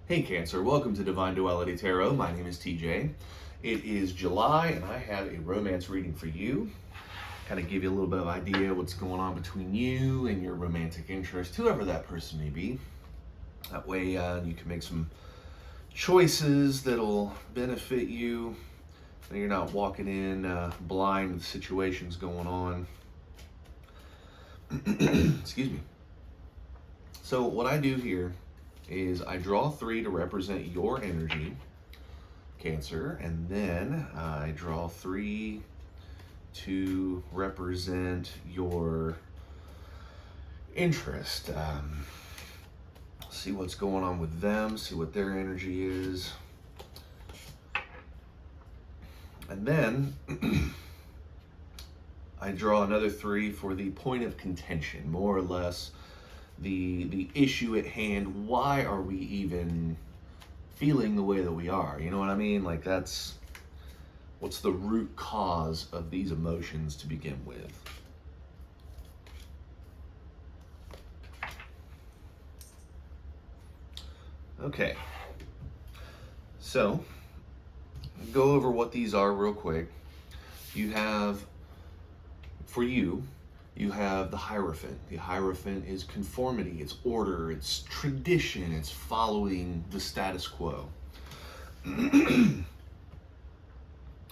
Hey Cancer, welcome to Divine Duality Tarot. My name is TJ. It is July and I have a romance reading for you. Kind of give you a little bit of idea what's going on between you and your romantic interest, whoever that person may be. That way you can make some choices that'll benefit you. And you're not walking in blind with situations going on. Excuse me. So what I do here is I draw 3 to represent your energy, Cancer, and then I draw 3 to represent your interest. See what's going on with them, see what their energy is. And then I draw another 3 for the point of contention, more or less the issue at hand. Why are we even feeling the way that we are? You know what I mean? Like, that's what's the root cause of these emotions to begin with. Okay, so go over what these are real quick. You have, for you have the Hierophant. The Hierophant is conformity, it's order, it's tradition, it's following the status quo. And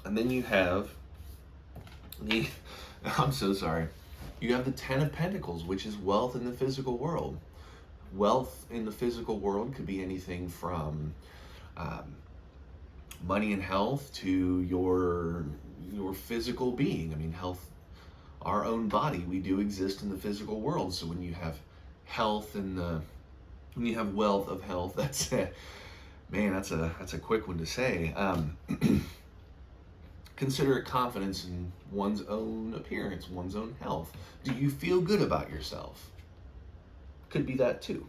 then you have the, I'm so sorry, you have the Ten of Pentacles, which is wealth in the physical world. Wealth in the physical world could be anything from money and health to your physical being. I mean, health, our own body, we do exist in the physical world. So when you have health and when you have wealth of health, that's a quick one to say. Consider it confidence in one's own appearance, one's own health. Do you feel good about yourself? Could be that too.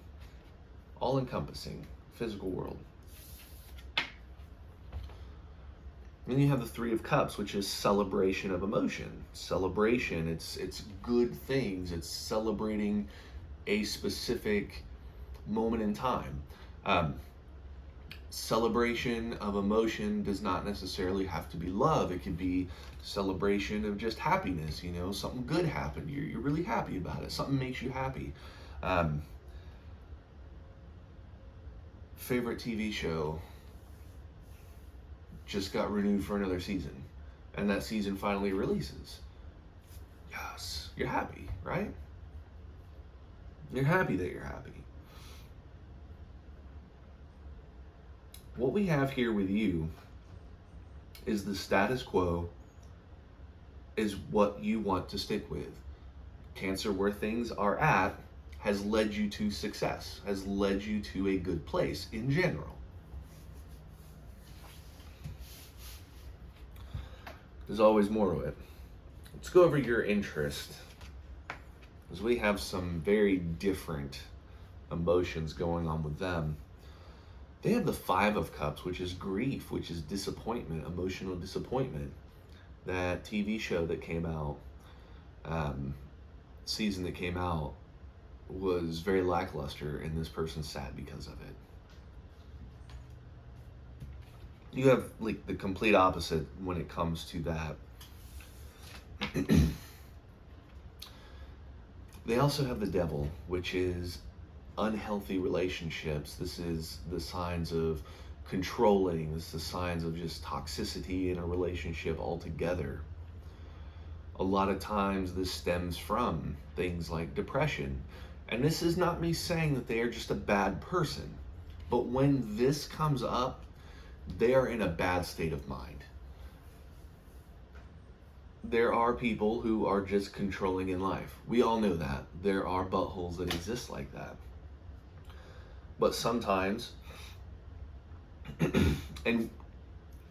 All encompassing physical world. Then you have the Three of Cups, which is celebration of emotion. Celebration, it's good things. It's celebrating a specific moment in time. Celebration of emotion does not necessarily have to be love. It could be celebration of just happiness. You know, something good happened. You're really happy about it. Something makes you happy. Favorite TV show just got renewed for another season, and that season finally releases. Yes, you're happy, right? You're happy that you're happy. What we have here with you is the status quo is what you want to stick with. Cancer, where things are at, has led you to success, has led you to a good place in general. There's always more to it. Let's go over your interest, because we have some very different emotions going on with them. They have the Five of Cups, which is grief, which is disappointment, emotional disappointment. That TV show that came out, season that came out, was very lackluster, and this person's sad because of it. You have like the complete opposite when it comes to that. They also have the Devil, which is unhealthy relationships. This is the signs of controlling. This is the signs of just toxicity in a relationship altogether. A lot of times this stems from things like depression. And this is not me saying that they are just a bad person, but when this comes up, they are in a bad state of mind. There are people who are just controlling in life. We all know that. There are buttholes that exist like that. But sometimes, and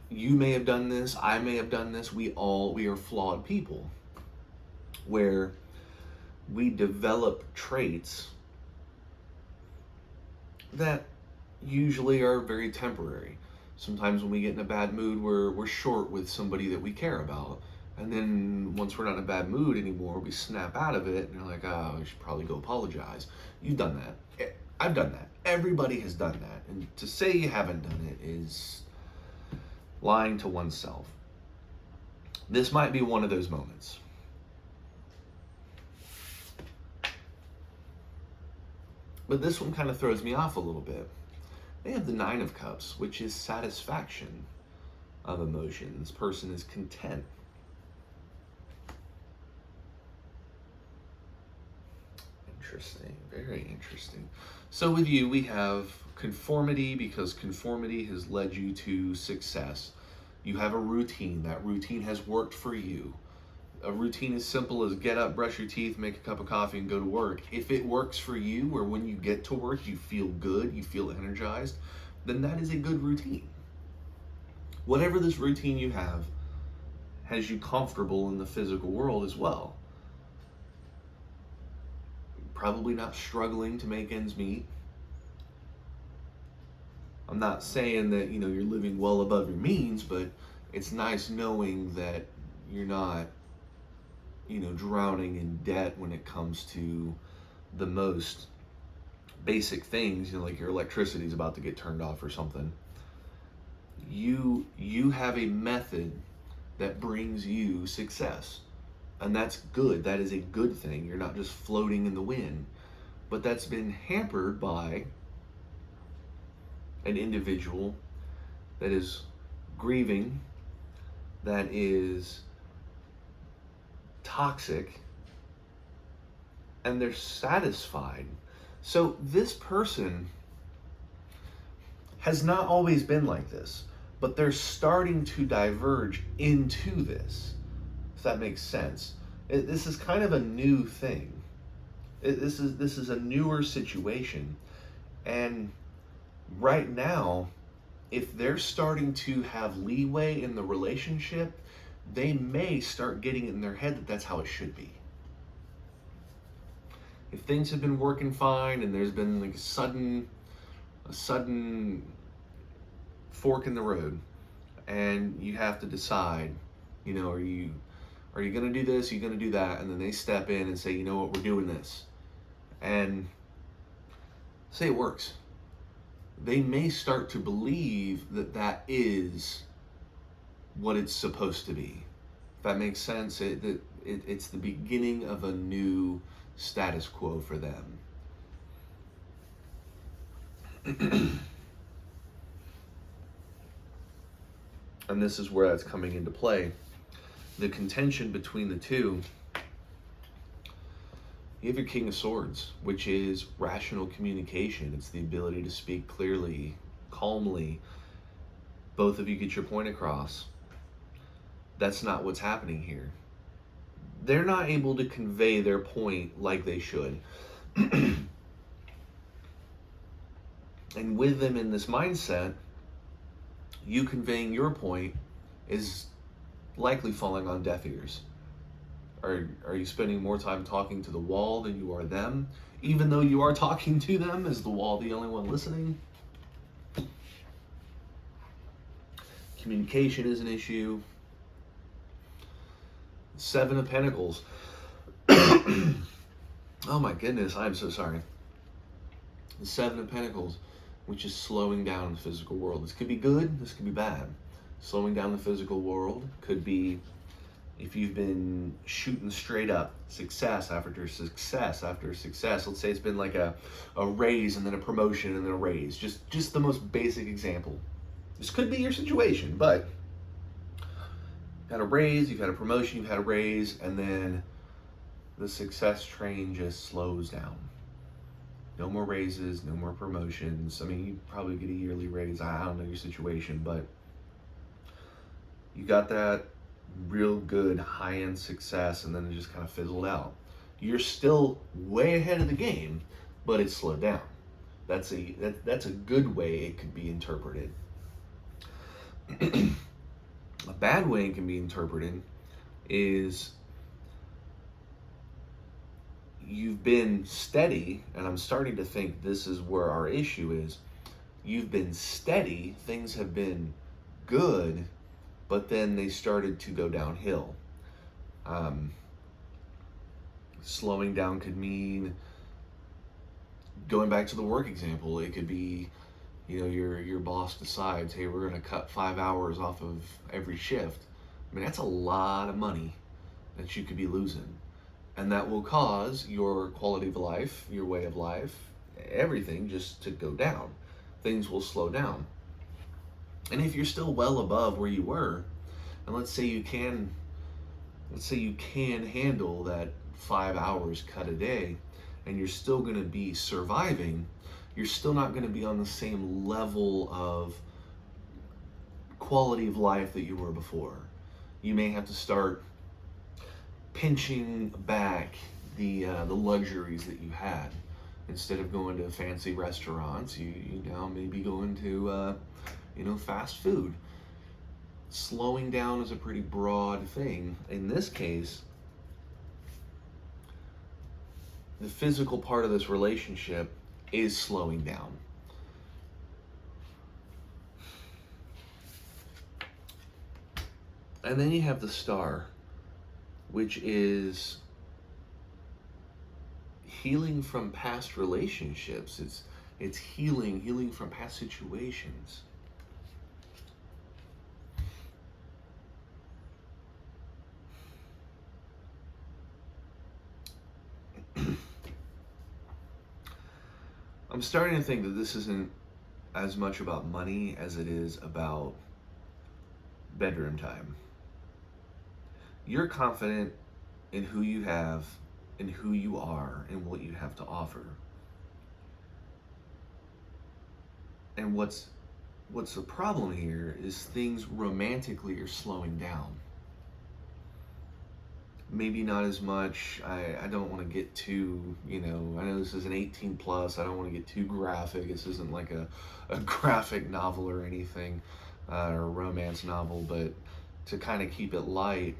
you may have done this, I may have done this, we are flawed people, where we develop traits that usually are very temporary. Sometimes when we get in a bad mood, we're short with somebody that we care about. And then once we're not in a bad mood anymore, we snap out of it and you're like, oh, I should probably go apologize. You've done that. I've done that. Everybody has done that. And to say you haven't done it is lying to oneself. This might be one of those moments. But this one kind of throws me off a little bit. They have the Nine of Cups, which is satisfaction of emotion. This person is content. Interesting, very interesting. So with you, we have conformity, because conformity has led you to success. You have a routine. That routine has worked for you. A routine as simple as get up, brush your teeth, make a cup of coffee, and go to work. If it works for you, where when you get to work, you feel good, you feel energized, then that is a good routine. Whatever this routine you have has you comfortable in the physical world as well. Probably not struggling to make ends meet. I'm not saying that, you're living well above your means, but it's nice knowing that you're not, drowning in debt when it comes to the most basic things, like your electricity is about to get turned off or something. You have a method that brings you success. And that's good. That is a good thing. You're not just floating in the wind. But that's been hampered by an individual that is grieving, that is toxic, and they're satisfied. So this person has not always been like this, but they're starting to diverge into this. If that makes sense. This is kind of a new thing. This is a newer situation. And right now, if they're starting to have leeway in the relationship, they may start getting it in their head that that's how it should be. If things have been working fine and there's been like a sudden fork in the road, and you have to decide, are you going to do this? Are you going to do that? And then they step in and say, you know what, we're doing this. And say it works. They may start to believe that that is what it's supposed to be. If that makes sense, it's the beginning of a new status quo for them. And this is where that's coming into play. The contention between the two. You have your King of Swords, which is rational communication. It's the ability to speak clearly, calmly. Both of you get your point across. That's not what's happening here. They're not able to convey their point like they should. And with them in this mindset, you conveying your point is likely falling on deaf ears. Are you spending more time talking to the wall than you are them? Even though you are talking to them, is the wall the only one listening? Communication is an issue. Seven of Pentacles. Oh my goodness, I'm so sorry. The Seven of Pentacles, which is slowing down the physical world. This could be good, this could be bad. Slowing down the physical world could be, if you've been shooting straight up, success after success after success. Let's say it's been like a raise and then a promotion and then a raise. Just the most basic example. This could be your situation, but you've had a raise, you've had a promotion, you've had a raise, and then the success train just slows down. No more raises, no more promotions. I mean, you probably get a yearly raise. I don't know your situation, but you got that real good high-end success, and then it just kind of fizzled out. You're still way ahead of the game, but it's slowed down. That's a good way it could be interpreted. A bad way it can be interpreted is you've been steady, and I'm starting to think this is where our issue is. You've been steady, things have been good, but then they started to go downhill. Slowing down could mean Going back to the work example, it could be, your boss decides, hey, we're going to cut 5 hours off of every shift. I mean, that's a lot of money that you could be losing. And that will cause your quality of life, your way of life, everything just to go down. Things will slow down. And if you're still well above where you were, and let's say you can handle that 5 hours cut a day, and you're still going to be surviving, you're still not going to be on the same level of quality of life that you were before. You may have to start pinching back the luxuries that you had. Instead of going to fancy restaurants, you now may be going to fast food. Slowing down is a pretty broad thing. In this case, the physical part of this relationship is slowing down. And then you have the Star, which is healing from past relationships. It's healing from past situations. I'm starting to think that this isn't as much about money as it is about bedroom time. You're confident in who you have, in who you are, and what you have to offer. And what's the problem here is things romantically are slowing down. Maybe not as much. I don't want to get too, I know this is an 18 plus. I don't want to get too graphic. This isn't like a graphic novel or anything, or a romance novel, but to kind of keep it light,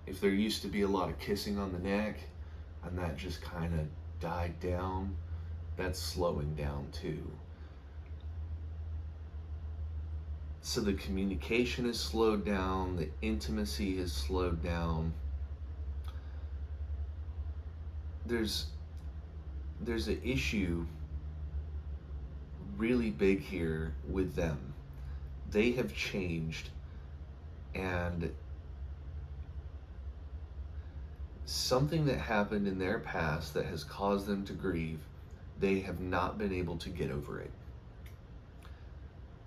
if there used to be a lot of kissing on the neck and that just kind of died down, that's slowing down too. So the communication is slowed down, the intimacy is slowed down. There's an issue really big here with them. They have changed, and something that happened in their past that has caused them to grieve, they have not been able to get over it.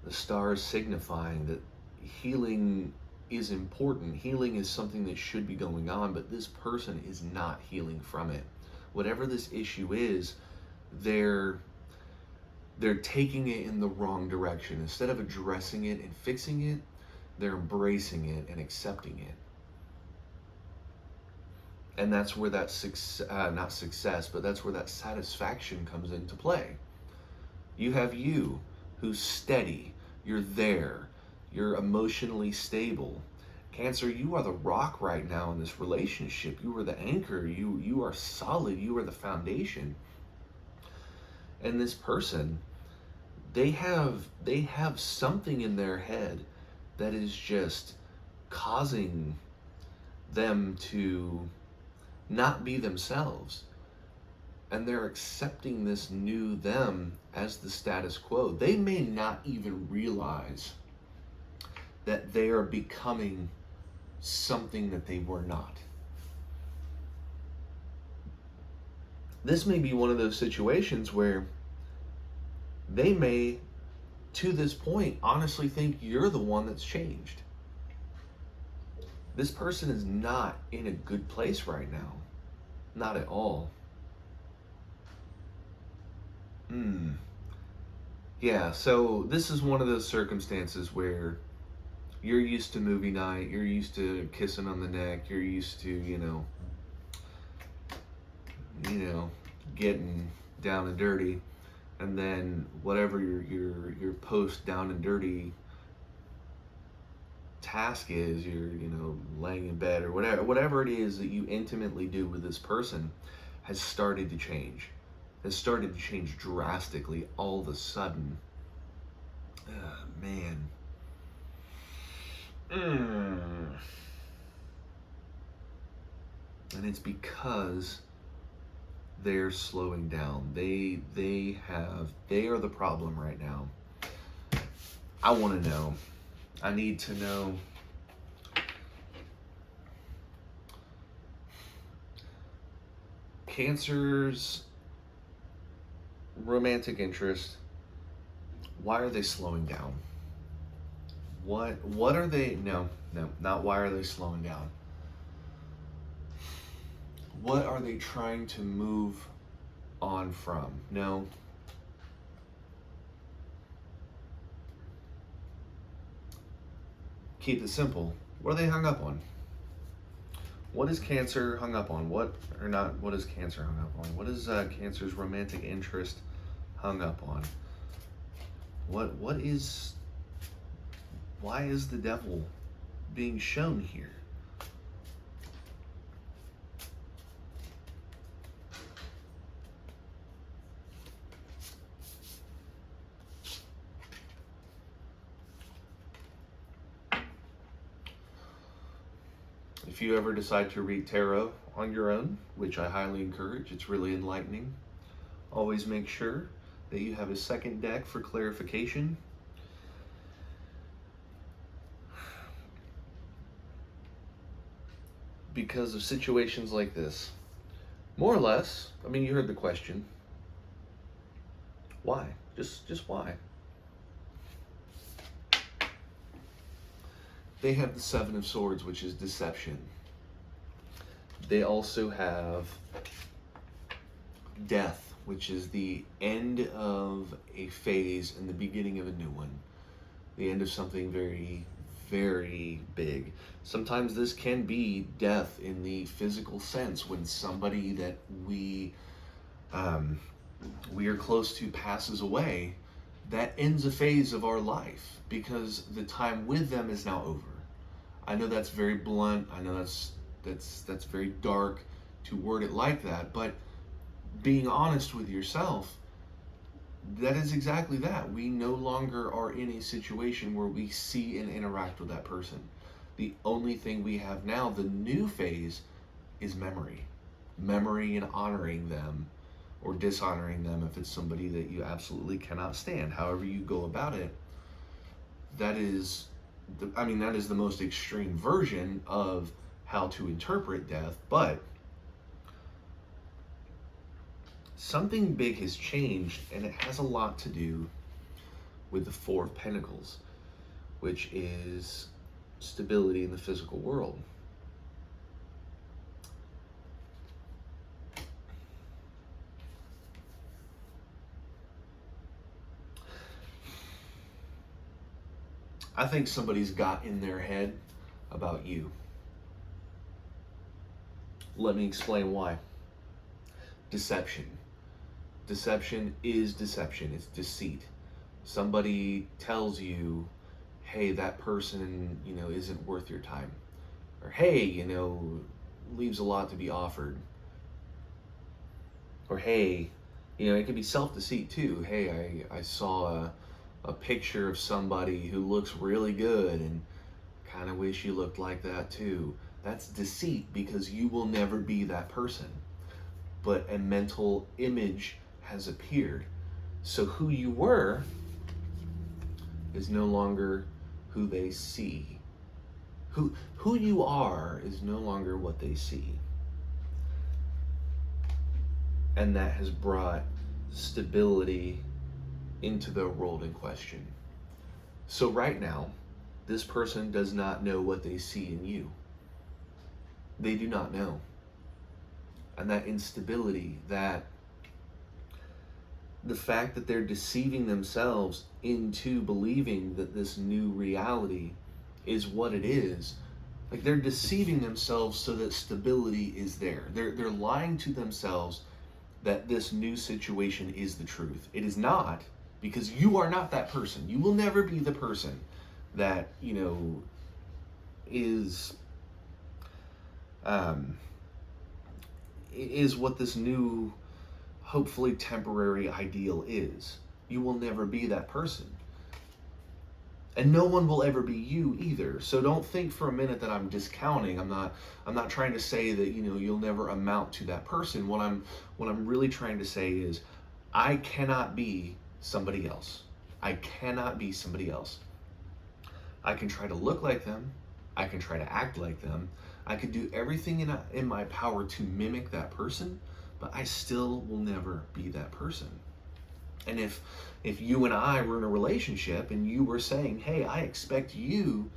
The Star is signifying that healing is important. Healing is something that should be going on, but this person is not healing from it. Whatever this issue is, they're taking it in the wrong direction. Instead of addressing it and fixing it, they're embracing it and accepting it. And that's where that not success, but that's where that satisfaction comes into play. You have you, who's steady, you're there, you're emotionally stable. Cancer, you are the rock right now in this relationship. You are the anchor. You are solid. You are the foundation. And this person, they have something in their head that is just causing them to not be themselves. And they're accepting this new them as the status quo. They may not even realize that they are becoming something that they were not. This may be one of those situations where they may, to this point, honestly think you're the one that's changed. This person is not in a good place right now. Not at all. Yeah, so this is one of those circumstances where you're used to movie night, you're used to kissing on the neck, you're used to, getting down and dirty, and then whatever your post down and dirty task is, you're laying in bed or whatever it is that you intimately do with this person has started to change drastically all of a sudden. Man. And it's because they're slowing down. They are the problem right now. I want to know. I need to know. Cancer's romantic interest, why are they slowing down? What are they? No, not why are they slowing down. What are they trying to move on from? No. Keep it simple. What are they hung up on? What is Cancer hung up on? What is Cancer hung up on? What is Cancer's romantic interest hung up on? Why is the devil being shown here? If you ever decide to read tarot on your own, which I highly encourage, it's really enlightening, always make sure that you have a second deck for clarification. Because of situations like this, more or less, I mean, you heard the question. Why? Just why? They have the Seven of Swords, which is deception. They also have death, which is the end of a phase and the beginning of a new one. The end of something very, very big. Sometimes this can be death in the physical sense, when somebody that we are close to passes away. That ends a phase of our life because the time with them is now over. I know that's very blunt. I know that's very dark to word it like that, but being honest with yourself, that is exactly that. We no longer are in a situation where we see and interact with that person. The only thing we have now, the new phase, is memory. Memory and honoring them, or dishonoring them if it's somebody that you absolutely cannot stand. However you go about it, that is the most extreme version of how to interpret death, but something big has changed, and it has a lot to do with the Four of Pentacles, which is stability in the physical world. I think somebody's got in their head about you. Let me explain why. Deception. Deception is deception. It's deceit. Somebody tells you, hey, that person, isn't worth your time. Or, hey, leaves a lot to be offered. Or, hey, it can be self-deceit too. Hey, I saw a picture of somebody who looks really good and kind of wish you looked like that too. That's deceit, because you will never be that person. But a mental image has appeared. So who you were is no longer who they see. Who you are is no longer what they see. And that has brought stability into the world in question. So right now, this person does not know what they see in you. They do not know. And that instability, that the fact that they're deceiving themselves into believing that this new reality is what it is, like they're deceiving themselves so that stability is there. They're lying to themselves that this new situation is the truth. It is not, because you are not that person. You will never be the person that, is what this new, hopefully temporary ideal is. You will never be that person. And no one will ever be you either. So don't think for a minute that I'm discounting. I'm not trying to say that, you know, you'll never amount to that person. What I'm really trying to say is I cannot be somebody else. I cannot be somebody else. I can try to look like them. I can try to act like them. I could do everything in my power to mimic that person, but I still will never be that person. And if you and I were in a relationship and you were saying, hey, I expect you,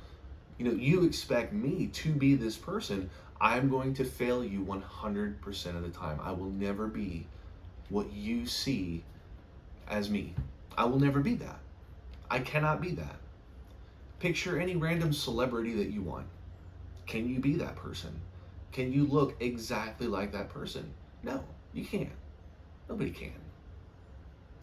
you know, you expect me to be this person, I'm going to fail you 100% of the time. I will never be what you see as me. I will never be that. I cannot be that. Picture any random celebrity that you want. Can you be that person? Can you look exactly like that person? No, you can't. Nobody can.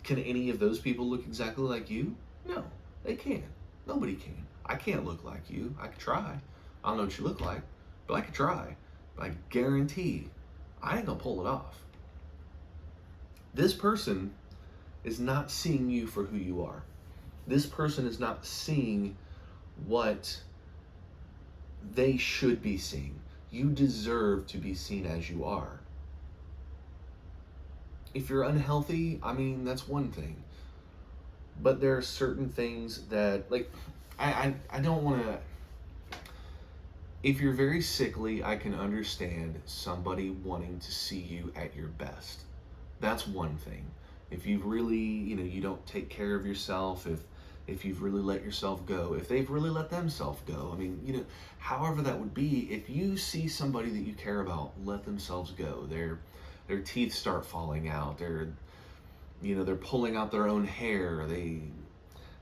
Can any of those people look exactly like you? No, they can't. Nobody can. I can't look like you. I could try. I don't know what you look like, but I could try. But I guarantee I ain't gonna pull it off. This person is not seeing you for who you are. This person is not seeing what they should be seeing. You deserve to be seen as you are. If you're unhealthy, I mean, that's one thing. But there are certain things that, like, I don't want to. If you're very sickly, I can understand somebody wanting to see you at your best. That's one thing. If you've really, you know, you don't take care of yourself, if you've really let yourself go, if they've really let themselves go, I mean, you know, however that would be, if you see somebody that you care about let themselves go, their teeth start falling out, they're pulling out their own hair, they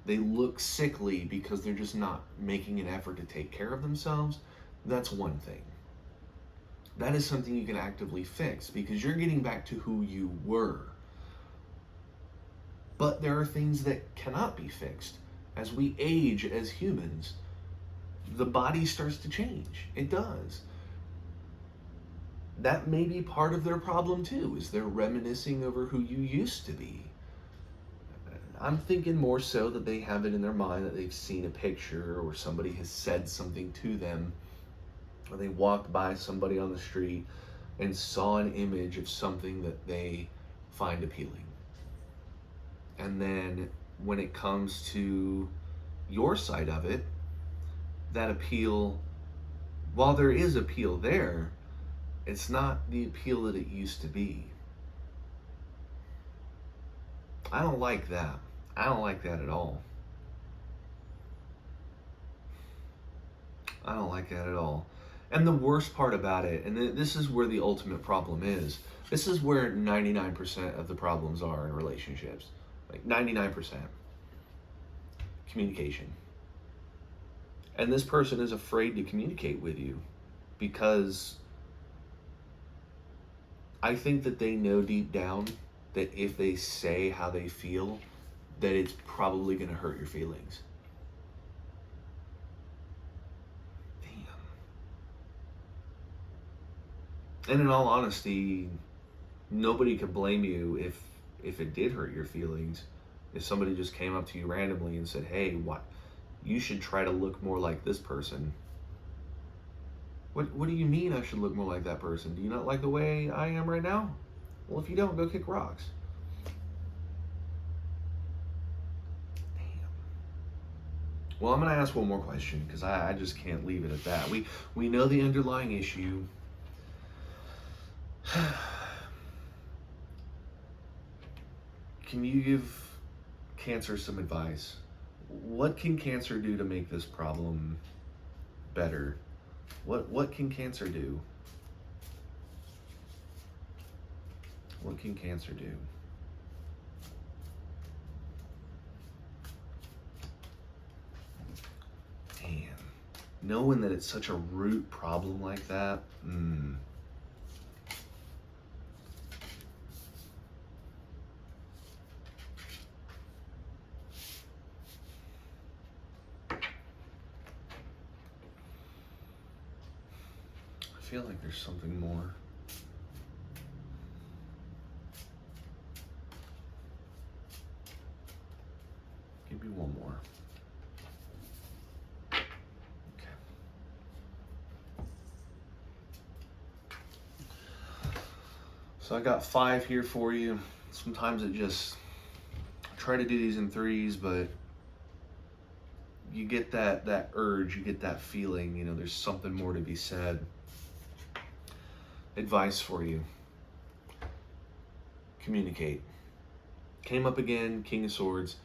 look sickly because they're just not making an effort to take care of themselves, that's one thing. That is something you can actively fix because you're getting back to who you were. But there are things that cannot be fixed. As we age as humans, the body starts to change. It does. That may be part of their problem too, is they're reminiscing over who you used to be. I'm thinking more so that they have it in their mind that they've seen a picture or somebody has said something to them, or they walked by somebody on the street and saw an image of something that they find appealing. And then when it comes to your side of it, that appeal, while there is appeal there, it's not the appeal that it used to be. I don't like that. I don't like that at all. I don't like that at all. And the worst part about it, and this is where the ultimate problem is, this is where 99% of the problems are in relationships. Like 99%. Communication. And this person is afraid to communicate with you because I think that they know deep down that if they say how they feel, that it's probably going to hurt your feelings. Damn. And in all honesty, nobody could blame you if it did hurt your feelings. If somebody just came up to you randomly and said, hey, what? You should try to look more like this person. What do you mean I should look more like that person? Do you not like the way I am right now? Well, if you don't, go kick rocks. Damn. Well, I'm going to ask one more question because I just can't leave it at that. We know the underlying issue. Can you give Cancer some advice? What can Cancer do to make this problem better? What can Cancer do? What can Cancer do? Damn. Knowing that it's such a root problem like that, I feel like there's something more. Give me one more. So I got 5 here for you. Sometimes I try to do these in 3s, but you get that urge, you get that feeling, you know, there's something more to be said. Advice for you. Communicate. Came up again, King of Swords.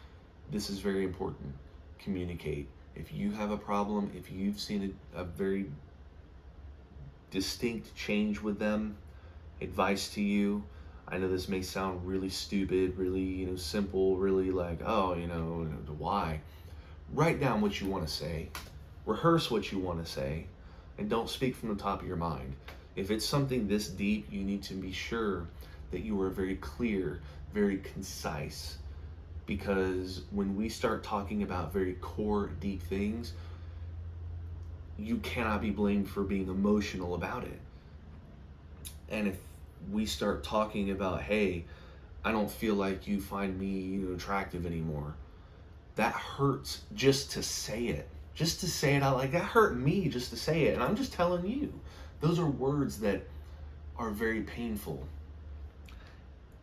This is very important. Communicate. If you have a problem, if you've seen a very distinct change with them, advice to you. I know this may sound really stupid, really, you know, simple, really like, oh, you know, why? Write down what you want to say. Rehearse what you want to say, and don't speak from the top of your mind. If it's something this deep, you need to be sure that you are very clear, very concise, because when we start talking about very core, deep things, you cannot be blamed for being emotional about it. And if we start talking about, hey, I don't feel like you find me, you know, attractive anymore, that hurts just to say it. Just to say it out, like that hurt me just to say it. And I'm just telling you, those are words that are very painful.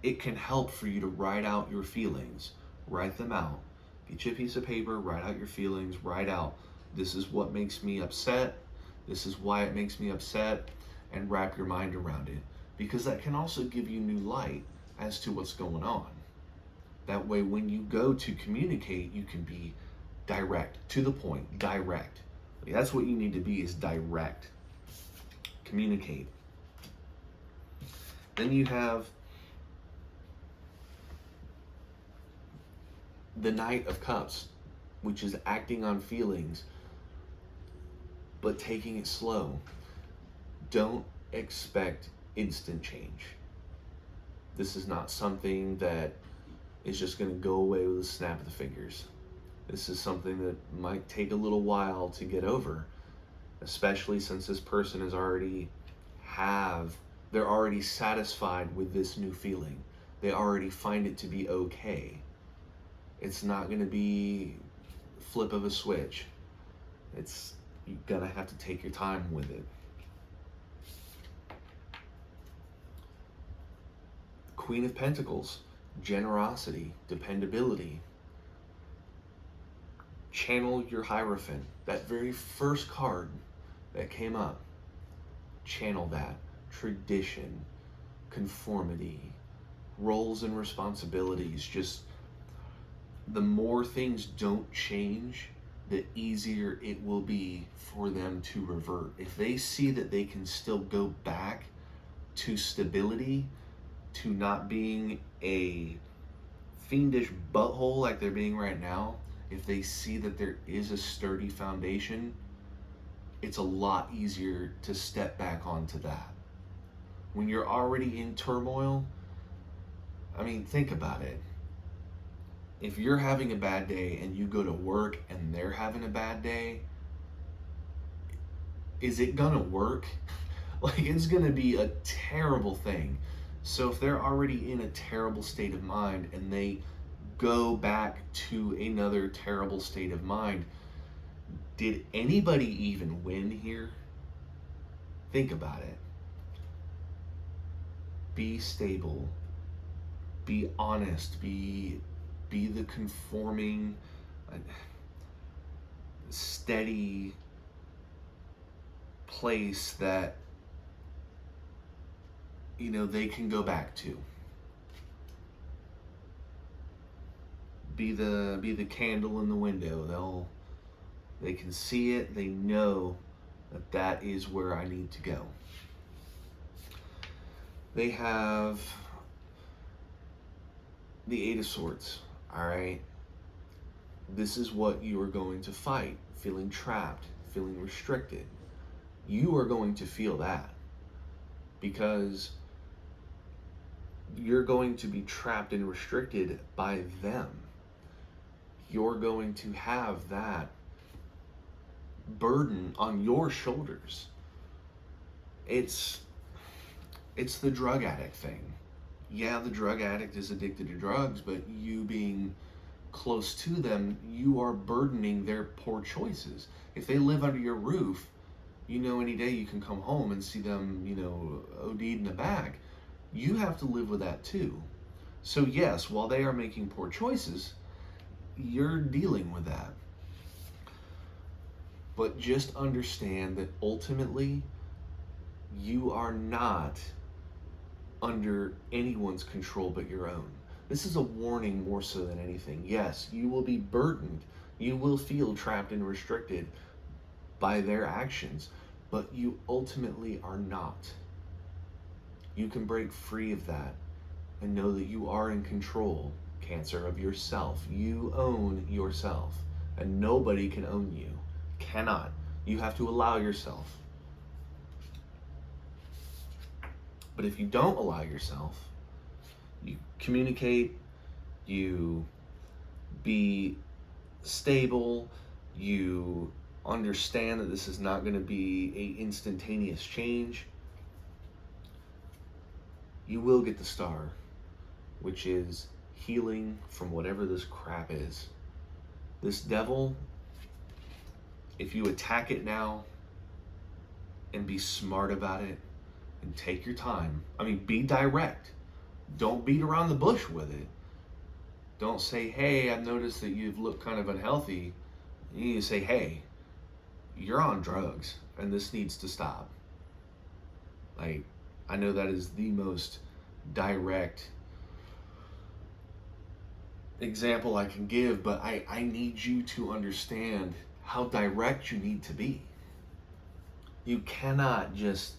It can help for you to write out your feelings. Write them out. Get you a piece of paper, write out your feelings, write out, this is what makes me upset, this is why it makes me upset, and wrap your mind around it. Because that can also give you new light as to what's going on. That way, when you go to communicate, you can be direct, to the point, direct. That's what you need to be, is direct. Communicate. Then you have the Knight of Cups, which is acting on feelings, but taking it slow. Don't expect instant change. This is not something that is just going to go away with a snap of the fingers. This is something that might take a little while to get over, especially since this person is they're already satisfied with this new feeling. They already find it to be okay. It's not going to be flip of a switch. You're going to have to take your time with it. Queen of Pentacles, generosity, dependability. Channel your Hierophant. That very first card that came up, channel that. Tradition, conformity, roles and responsibilities. Just the more things don't change, the easier it will be for them to revert. If they see that they can still go back to stability, to not being a fiendish butthole like they're being right now, if they see that there is a sturdy foundation, it's a lot easier to step back onto that. When you're already in turmoil, I mean, think about it. If you're having a bad day and you go to work and they're having a bad day, is it gonna work? Like, it's gonna be a terrible thing. So if they're already in a terrible state of mind and they go back to another terrible state of mind, did anybody even win here? Think about it. Be stable. Be honest. Be the conforming, steady place that, you know, they can go back to. Be the candle in the window. They can see it. They know that is where I need to go. They have the Eight of Swords. All right. This is what you are going to fight. Feeling trapped, feeling restricted. You are going to feel that because you're going to be trapped and restricted by them. You're going to have that burden on your shoulders. It's the drug addict thing. Yeah, the drug addict is addicted to drugs, but you being close to them, you are burdening their poor choices. If they live under your roof, you know, any day you can come home and see them, you know, OD'd in the back. You have to live with that too. So yes, while they are making poor choices, you're dealing with that. But just understand that ultimately, you are not under anyone's control but your own. This is a warning more so than anything. Yes, you will be burdened. You will feel trapped and restricted by their actions, but you ultimately are not. You can break free of that and know that you are in control, Cancer, of yourself. You own yourself, and nobody can own you. Cannot. You have to allow yourself. But if you don't allow yourself, you communicate, you be stable, you understand that this is not going to be a instantaneous change, you will get the star, which is healing from whatever this crap is. This devil, if you attack it now and be smart about it and take your time, I mean, be direct. Don't beat around the bush with it. Don't say, hey, I've noticed that you've looked kind of unhealthy. You need to say, hey, you're on drugs and this needs to stop. Like, I know that is the most direct example I can give, but I need you to understand how direct you need to be. You cannot just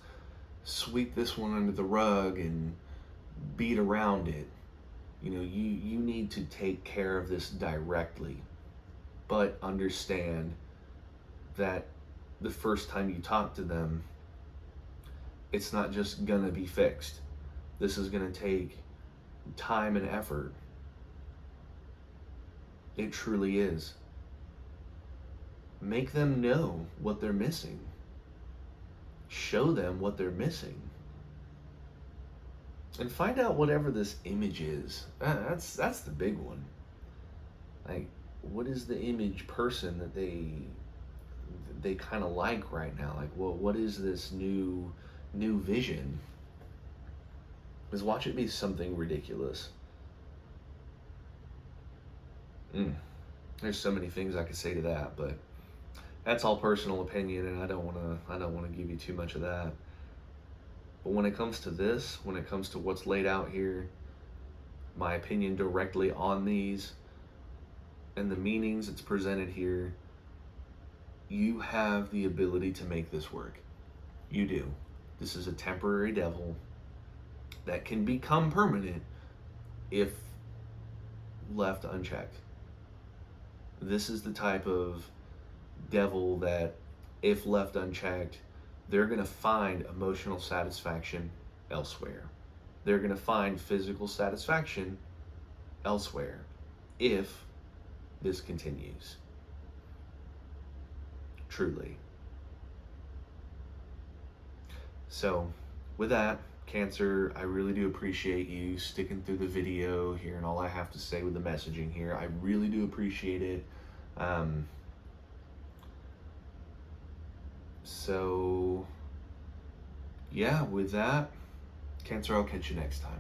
sweep this one under the rug and beat around it. You know, you need to take care of this directly, but understand that the first time you talk to them, it's not just gonna be fixed. This is gonna take time and effort. It truly is. Make them know what they're missing. Show them what they're missing. And find out whatever this image is. That's the big one. Like, what is the image person that they kind of like right now? Like, well, what is this new vision? Because watch it be something ridiculous. There's so many things I could say to that, but that's all personal opinion, and I don't want to give you too much of that. But when it comes to this, when it comes to what's laid out here, my opinion directly on these and the meanings it's presented here, you have the ability to make this work. You do. This is a temporary devil that can become permanent if left unchecked. This is the type of devil that, if left unchecked, they're going to find emotional satisfaction elsewhere. They're going to find physical satisfaction elsewhere if this continues. Truly. So, with that, Cancer, I really do appreciate you sticking through the video, hearing all I have to say with the messaging here. I really do appreciate it. So, yeah, with that, Cancer, I'll catch you next time.